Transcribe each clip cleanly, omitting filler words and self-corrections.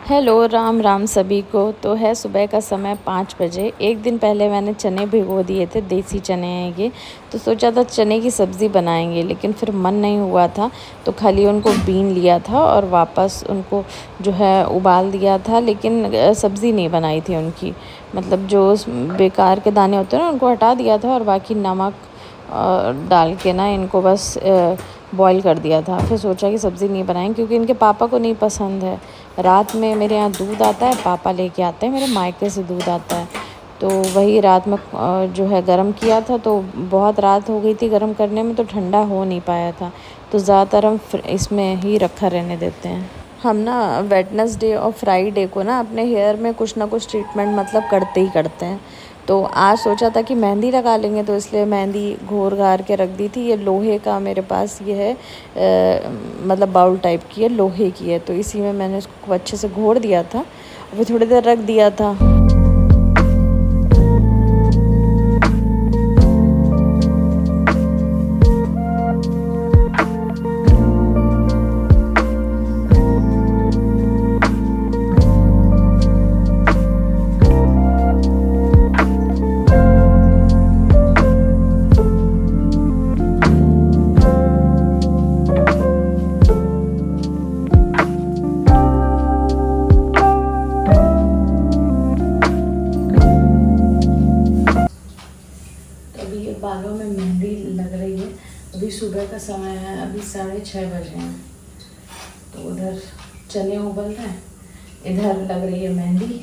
Hello, Ram Ram सभी को। तो है सुबह का समय 5 बजे। एक दिन पहले मैंने चने भिगो दिए थे, देसी चने हैं ये। तो सोचा था चने की सब्ज़ी बनाएंगे, लेकिन फिर मन नहीं हुआ था, तो खाली उनको बीन लिया था और वापस उनको जो है उबाल दिया था, लेकिन सब्ज़ी नहीं बनाई थी उनकी। मतलब जो उस बेकार के दाने होते हैं ना, उनको हटा दिया था और बाकी नमक डाल के ना इनको बस बॉईल कर दिया था। फिर सोचा कि सब्ज़ी नहीं बनाएंगे क्योंकि इनके पापा को नहीं पसंद है। रात में मेरे यहाँ दूध आता है, पापा लेके आते हैं, मेरे मायके से दूध आता है, तो वही रात में जो है गरम किया था। तो बहुत रात हो गई थी गरम करने में, तो ठंडा हो नहीं पाया था, तो ज़्यादातर हम इसमें ही रखा रहने देते हैं। हम ना वेडनेसडे और फ्राइडे को ना अपने हेयर में कुछ ना कुछ ट्रीटमेंट मतलब करते ही करते हैं। तो आज सोचा था कि मेहंदी लगा लेंगे, तो इसलिए मेहंदी घोर घार के रख दी थी। ये लोहे का मेरे पास ये है, मतलब बाउल टाइप की है, लोहे की है, तो इसी में मैंने इसको अच्छे से घोर दिया था और फिर थोड़ी देर रख दिया था। अभी ये बालों में मेहंदी लग रही है। अभी सुबह का समय है, अभी 6:30 बजे हैं। तो उधर चने उबल रहे हैं, इधर लग रही है मेहंदी।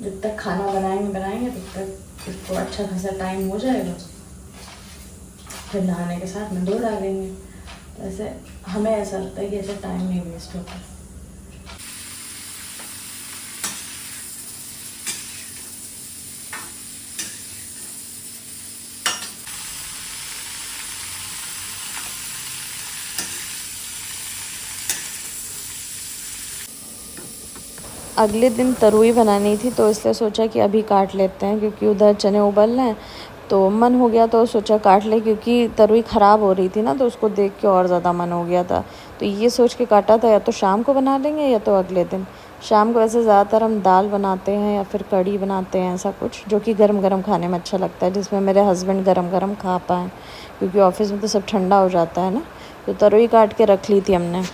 जब तक खाना बनाएंगे तब तक इसको अच्छा खासा टाइम हो जाएगा। फिर नहाने के साथ में धो डालेंगे। तो ऐसे हमें ऐसा लगता है कि ऐसे टाइम नहीं वेस्ट होता। अगले दिन तरोई बनानी थी, तो इसलिए सोचा कि अभी काट लेते हैं, क्योंकि उधर चने उबल रहे हैं। तो मन हो गया तो सोचा काट ले, क्योंकि तरोई ख़राब हो रही थी ना, तो उसको देख के और ज़्यादा मन हो गया था। तो ये सोच के काटा था, या तो शाम को बना लेंगे या तो अगले दिन। शाम को वैसे ज़्यादातर हम दाल बनाते हैं या फिर कढ़ी बनाते हैं, ऐसा कुछ जो कि गरम गरम खाने में अच्छा लगता है, जिसमें मेरे हस्बैंड गरम गरम खा पाएँ, क्योंकि ऑफिस में तो सब ठंडा हो जाता है ना। तो तरोई काट के रख ली थी हमने।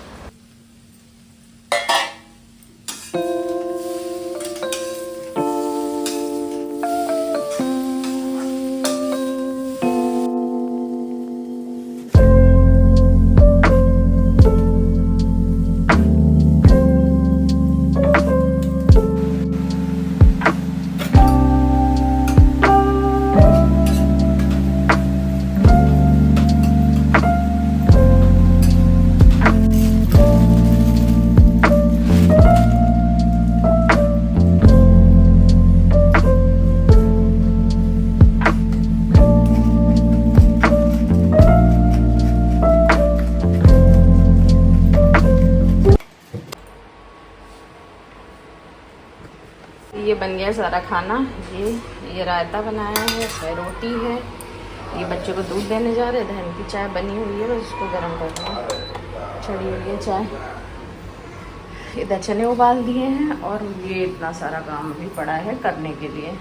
ये बन गया सारा खाना। ये रायता बनाया है, इसमें रोटी है। ये बच्चे को दूध देने जा रहे थे, इनकी चाय बनी हुई है, बस उसको गर्म करना चढ़ी हुई है चाय। इधर चने उबाल दिए हैं और ये इतना सारा काम भी पड़ा है करने के लिए।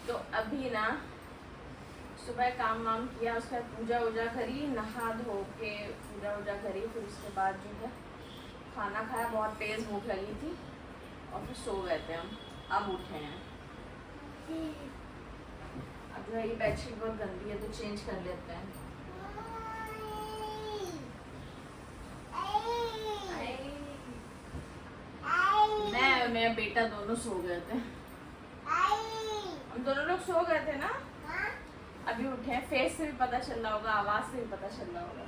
तो अभी ना सुबह काम वाम किया, उसके बाद पूजा वूजा करी, नहा धो के पूजा वूजा करी, फिर उसके बाद जो है खाना खाया। बहुत तेज़ भूख लगी थी और फिर सो गए थे हम। अब उठे हैं। अब जो है ये बेडशीट बहुत गंदी है, तो चेंज कर लेते हैं। मैं और मेरा बेटा दोनों सो गए थे। हम दोनों लोग सो गए थे ना, अभी उठे हैं। फेस से भी पता चल रहा होगा, आवाज से भी पता चल रहा होगा।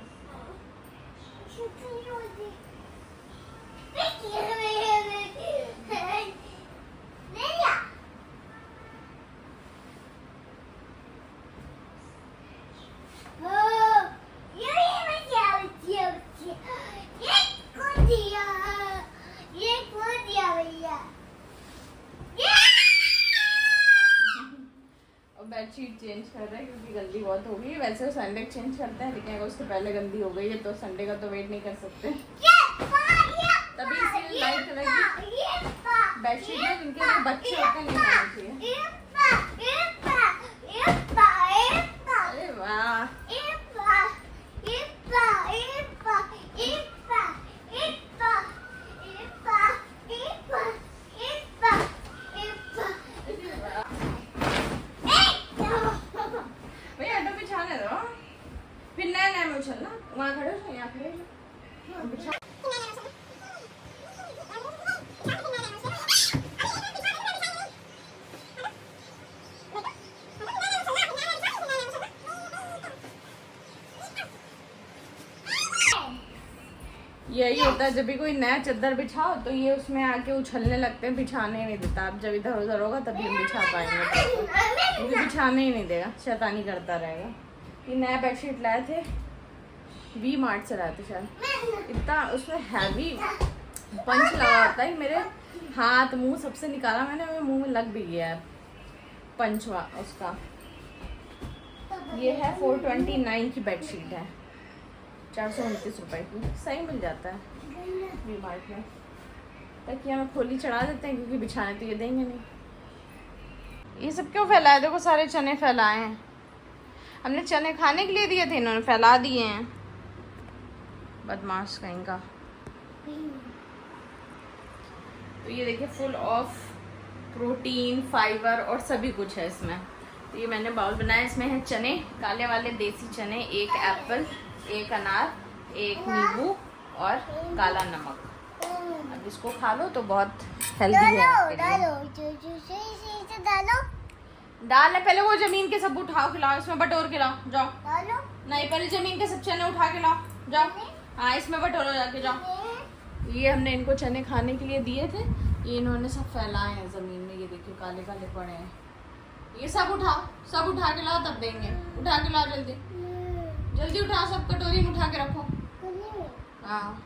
बेडशीट चेंज कर रहे हैं क्योंकि गंदी बहुत हो गई है। वैसे संडे चेंज करते हैं लेकिन अगर उसके पहले गंदी हो गई है तो संडे का तो वेट नहीं कर सकते। तभी इसी लाइट कलर की बेडशीट है जिनके लिए बच्चे होते हैं नहीं लाना चाहिए। अरे वाह भैया ऑटो बिछाने दो, फिर नया नया में उछलना। वहाँ खड़े हो, यहाँ खड़े हो, बिछा। यही होता है जब भी कोई नया चादर बिछाओ तो ये उसमें आके उछलने लगते हैं, बिछाने ही नहीं देता। अब जब इधर उधर होगा तभी हम बिछा पाएंगे, मुझे बिछाने ही नहीं देगा, शैतानी करता रहेगा। ये नया बेडशीट लाए थे, वी मार्ट से लाए थे शायद। इतना उसमें हैवी पंच लगा होता है, मेरे हाथ मुंह सबसे निकाला मैंने, मेरे मुंह में लग भी गया है पंच उसका। ये है 429 की बेडशीट है, 429 रुपये की, सही मिल जाता है वी मार्ट में। तकिया में खोली चढ़ा देते हैं क्योंकि बिछाने तो ये देंगे नहीं। ये सब क्यों फैलाए? देखो सारे चने फैलाए हैं, हमने चने खाने के लिए दिए थे, इन्होंने फैला दिए हैं, बदमाश कहीं का। तो ये देखिए फुल ऑफ प्रोटीन, फाइबर और सभी कुछ है इसमें। तो ये मैंने बाउल बनाया, इसमें है चने, काले वाले देसी चने, एक एप्पल, एक अनार, एक नींबू और काला नमक। अब इसको खा लो तो बहुत हेल्दी है। डालने पहले वो जमीन के सब उठाओ खिलाओ, इसमें बटोर के लाओ जाओ। नहीं पहले जमीन के सब चने उठा के लाओ जाओ। हाँ इसमें बटोरो जाके जाओ। ये हमने इनको चने खाने के लिए दिए थे, ये इन्होंने सब फैलाए हैं जमीन में। ये देखिए काले काले पड़े हैं, ये सब उठाओ, सब उठा के लाओ तब देंगे। उठा के लाओ जल्दी जल्दी उठाओ, सब कटोरी में उठा के रखो। हाँ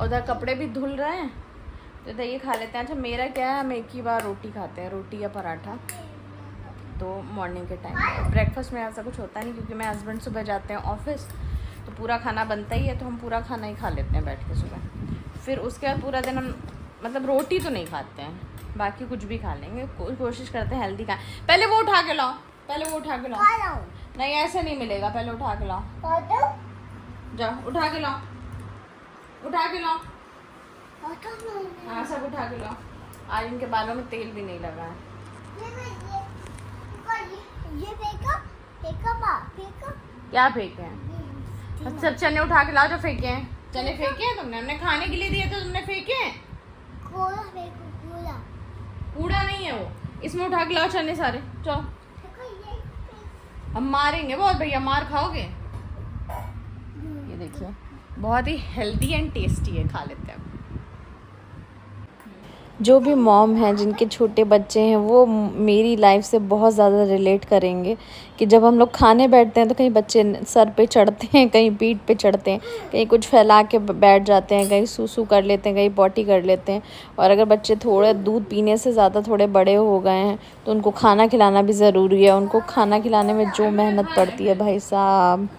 उधर कपड़े भी धुल रहे हैं तो ये खा लेते हैं। अच्छा मेरा क्या है, हम एक ही बार रोटी खाते हैं, रोटी या पराठा, तो मॉर्निंग के टाइम। ब्रेकफास्ट में ऐसा कुछ होता नहीं क्योंकि मेरे हस्बैंड सुबह जाते हैं ऑफिस, तो पूरा खाना बनता ही है, तो हम पूरा खाना ही खा लेते हैं बैठ के सुबह। फिर उसके बाद पूरा दिन हम मतलब रोटी तो नहीं खाते हैं, बाकी कुछ भी खा लेंगे, कोशिश करते हैं हेल्दी खाएं। पहले वो उठा के लाओ, पहले वो उठा के लाओ। नहीं ऐसे नहीं मिलेगा, पहले उठा के लाओ, जाओ उठा के लाओ, उठा के लाओ। हाँ सब उठा के लाओ। आज इनके बालों में तेल भी नहीं लगा है। क्या फेंके हैं? सब चने उठा के लाओ जो फेंके हैं। चने फेंके हैं तुमने? हमने खाने के लिए दिए थे, तुमने फेंके हैं? कूड़ा नहीं है वो, इसमें उठा के लाओ चने सारे, चलो। हम मारेंगे बहुत भैया, मार खाओगे। ये देखिए बहुत ही हेल्दी एंड टेस्टी है, खा लेते हैं। जो भी मॉम हैं जिनके छोटे बच्चे हैं वो मेरी लाइफ से बहुत ज़्यादा रिलेट करेंगे कि जब हम लोग खाने बैठते हैं तो कहीं बच्चे सर पे चढ़ते हैं, कहीं पीठ पे चढ़ते हैं, कहीं कुछ फैला के बैठ जाते हैं, कहीं सूसू कर लेते हैं, कहीं पॉटी कर लेते हैं। और अगर बच्चे थोड़े दूध पीने से ज़्यादा थोड़े बड़े हो गए हैं तो उनको खाना खिलाना भी ज़रूरी है। उनको खाना खिलाने में जो मेहनत पड़ती है भाई साहब,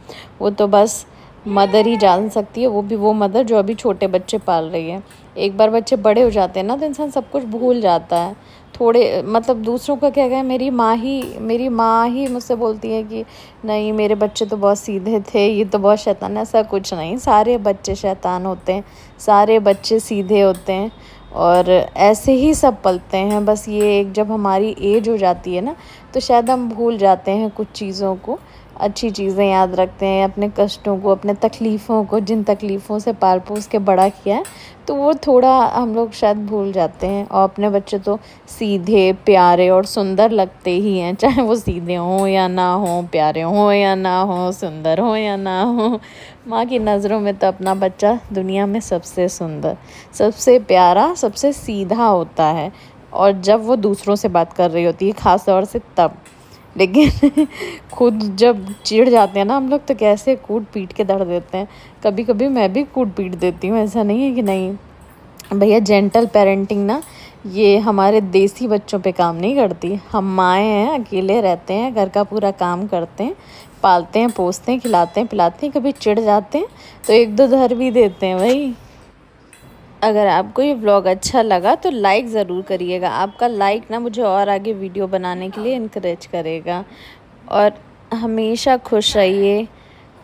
वो तो बस मदर ही जान सकती है, वो भी वो मदर जो अभी छोटे बच्चे पाल रही है। एक बार बच्चे बड़े हो जाते हैं ना तो इंसान सब कुछ भूल जाता है। थोड़े मतलब दूसरों का क्या है, मेरी माँ ही मुझसे बोलती है कि नहीं मेरे बच्चे तो बहुत सीधे थे, ये तो बहुत शैतान है। ऐसा कुछ नहीं, सारे बच्चे शैतान होते हैं, सारे बच्चे सीधे होते हैं और ऐसे ही सब पलते हैं। बस ये एक जब हमारी एज हो जाती है ना तो शायद हम भूल जाते हैं कुछ चीज़ों को, अच्छी चीज़ें याद रखते हैं, अपने कष्टों को, अपने तकलीफ़ों को, जिन तकलीफ़ों से पाल पोस के बड़ा किया है तो वो थोड़ा हम लोग शायद भूल जाते हैं। और अपने बच्चे तो सीधे प्यारे और सुंदर लगते ही हैं, चाहे वो सीधे हों या ना हों, प्यारे हों या ना हों, सुंदर हों या ना हों। माँ की नज़रों में तो अपना बच्चा दुनिया में सबसे सुंदर, सबसे प्यारा, सबसे सीधा होता है। और जब वो दूसरों से बात कर रही होती है ख़ास तौर से तब, लेकिन खुद जब चिढ़ जाते हैं ना हम लोग तो कैसे कूट पीट के धर देते हैं। कभी कभी मैं भी कूट पीट देती हूँ, ऐसा नहीं है कि नहीं। भैया जेंटल पेरेंटिंग ना ये हमारे देसी बच्चों पे काम नहीं करती। हम माएँ हैं, अकेले रहते हैं, घर का पूरा काम करते हैं, पालते हैं, पोसते हैं, खिलाते हैं, पिलाते हैं, कभी चिढ़ जाते हैं तो एक दो धर भी देते हैं भाई। अगर आपको ये व्लॉग अच्छा लगा तो लाइक ज़रूर करिएगा। आपका लाइक ना मुझे और आगे वीडियो बनाने के लिए इनकरेज करेगा। और हमेशा खुश रहिए,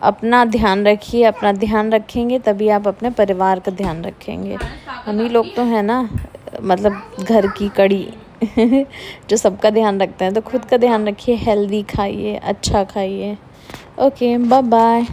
अपना ध्यान रखिए। अपना ध्यान रखेंगे तभी आप अपने परिवार का ध्यान रखेंगे। हम ही लोग तो हैं ना, मतलब घर की कड़ी जो सबका ध्यान रखते हैं। तो खुद का ध्यान रखिए, हेल्दी खाइए, अच्छा खाइए। Okay, bye bye.